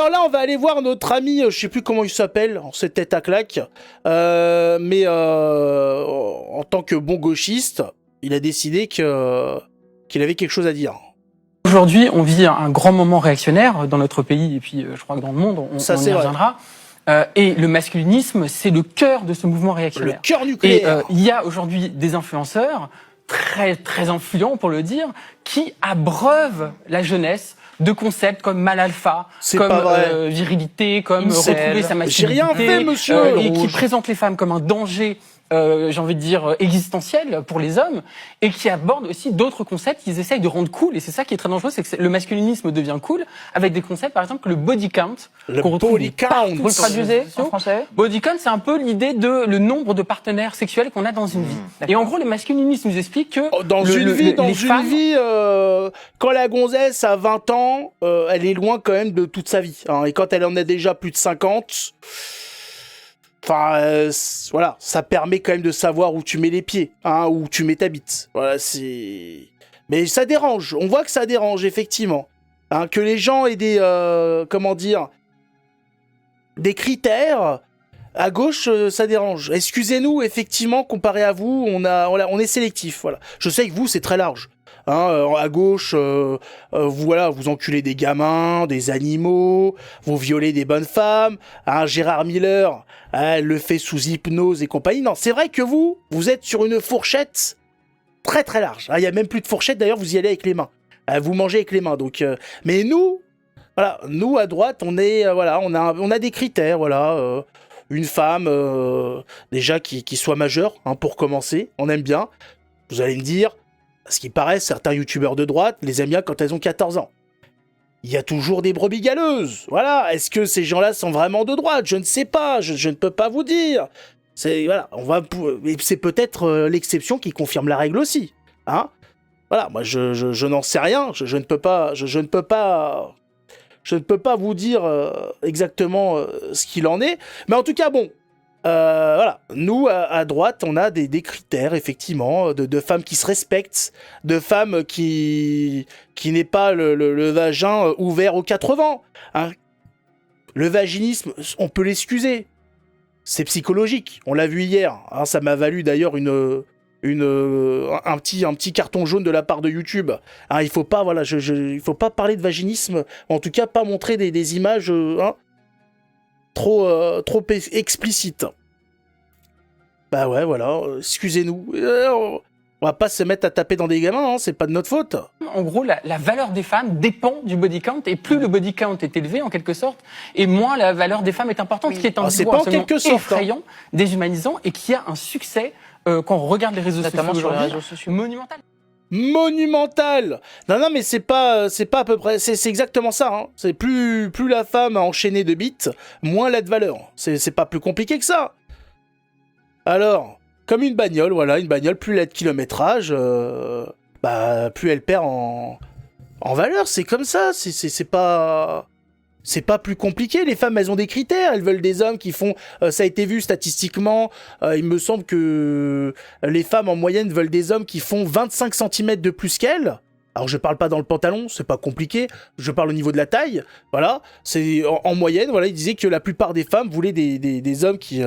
alors là, on va aller voir notre ami, je sais plus comment il s'appelle, cette tête à claque, mais en tant que bon gauchiste, il a décidé qu'il avait quelque chose à dire. Aujourd'hui, on vit un grand moment réactionnaire dans notre pays et puis je crois que dans le monde, on y reviendra. Et le masculinisme, c'est le cœur de ce mouvement réactionnaire. Le cœur nucléaire. Et il y a aujourd'hui des influenceurs très très influents pour le dire, qui abreuvent la jeunesse de concepts comme mal alpha, comme virilité, comme retrouver sa masculinité. J'ai rien fait, monsieur. Et qui présentent les femmes comme un danger. J'ai envie de dire existentiel pour les hommes, et qui aborde aussi d'autres concepts qu'ils essayent de rendre cool. Et c'est ça qui est très dangereux, c'est que le masculinisme devient cool avec des concepts, par exemple, que le body count. Le body count. Vous le traduisez en français? Body count, c'est un peu l'idée de le nombre de partenaires sexuels qu'on a dans une vie. Et en gros, le masculinisme nous explique que dans une vie, quand la gonzesse a 20 ans, elle est loin quand même de toute sa vie. Hein, et quand elle en a déjà plus de 50... Enfin, voilà, ça permet quand même de savoir où tu mets les pieds, hein, où tu mets ta bite. Voilà, c'est... Mais ça dérange, on voit que ça dérange, effectivement. Hein, que les gens aient des... comment dire... Des critères... À gauche, ça dérange. Excusez-nous, effectivement, comparé à vous, on est sélectif, voilà. Je sais que vous, c'est très large. Hein, à gauche, vous enculez des gamins, des animaux, vous violez des bonnes femmes. Hein, Gérard Miller, elle le fait sous hypnose et compagnie. Non, c'est vrai que vous êtes sur une fourchette très très large. Il y a même plus de fourchette, d'ailleurs, vous y allez avec les mains. Vous mangez avec les mains, donc. Mais nous, voilà, nous à droite, on a des critères, voilà. Une femme, déjà qui soit majeure, hein, pour commencer, on aime bien. Vous allez me dire. Ce qui paraît, certains youtubeurs de droite les aiment bien quand elles ont 14 ans. Il y a toujours des brebis galeuses. Voilà. Est-ce que ces gens-là sont vraiment de droite? Je ne sais pas. Je ne peux pas vous dire. Voilà. C'est peut-être l'exception qui confirme la règle aussi. Hein? Voilà. Moi, je n'en sais rien. Je ne peux pas. Je ne peux pas vous dire exactement ce qu'il en est. Mais en tout cas, bon. Voilà, nous à droite, on a des critères effectivement de femmes qui se respectent, de femmes qui n'est pas le vagin ouvert aux 4 vents. Hein. Le vaginisme, on peut l'excuser, c'est psychologique. On l'a vu hier. Hein, ça m'a valu d'ailleurs un petit carton jaune de la part de YouTube. Hein, il faut pas il faut pas parler de vaginisme, en tout cas pas montrer des images. Trop explicite. Bah ouais, voilà, excusez-nous. On va pas se mettre à taper dans des gamins, hein, c'est pas de notre faute. En gros, la valeur des femmes dépend du body count, et plus le body count est élevé, en quelque sorte, et moins la valeur des femmes est importante, ce qui est un discours absolument effrayant, déshumanisant, et qui a un succès, quand on regarde les réseaux sociaux, monumental. Non, mais c'est pas à peu près, c'est exactement ça. Hein. C'est plus la femme a enchaîné de bites, moins elle a de valeur. C'est pas plus compliqué que ça. Alors, comme une bagnole, voilà, une bagnole, plus elle a de kilométrage, plus elle perd en valeur. C'est comme ça. C'est pas plus compliqué. Les femmes, elles ont des critères. Elles veulent des hommes qui font... ça a été vu statistiquement. Il me semble que les femmes, en moyenne, veulent des hommes qui font 25 cm de plus qu'elles. Alors, je parle pas dans le pantalon, c'est pas compliqué. Je parle au niveau de la taille. Voilà. C'est en moyenne, voilà, il disait que la plupart des femmes voulaient des hommes qui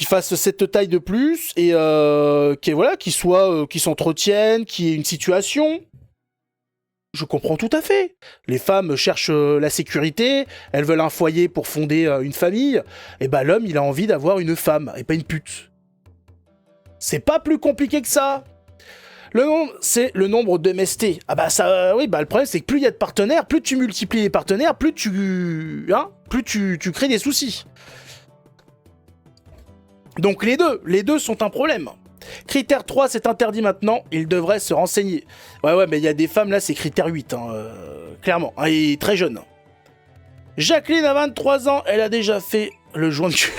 fassent cette taille de plus et qui s'entretiennent, qui aient une situation... Je comprends tout à fait. Les femmes cherchent la sécurité, elles veulent un foyer pour fonder une famille, et l'homme, il a envie d'avoir une femme, et pas une pute. C'est pas plus compliqué que ça. Le nombre, c'est le nombre de MST. Le problème, c'est que plus il y a de partenaires, plus tu multiplies les partenaires, plus tu crées des soucis. Donc les deux sont un problème. Critère 3, c'est interdit maintenant, il devrait se renseigner. Ouais, mais il y a des femmes là, c'est critère 8, clairement, et très jeune. Jacqueline a 23 ans, elle a déjà fait le joint de culasse.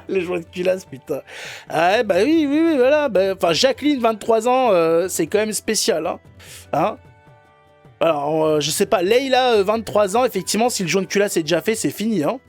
Le joint de culasse, putain. Ah, oui, voilà. Jacqueline, 23 ans, c'est quand même spécial, hein. Alors, je sais pas, Leïla, 23 ans, effectivement, si le joint de culasse est déjà fait, c'est fini, hein.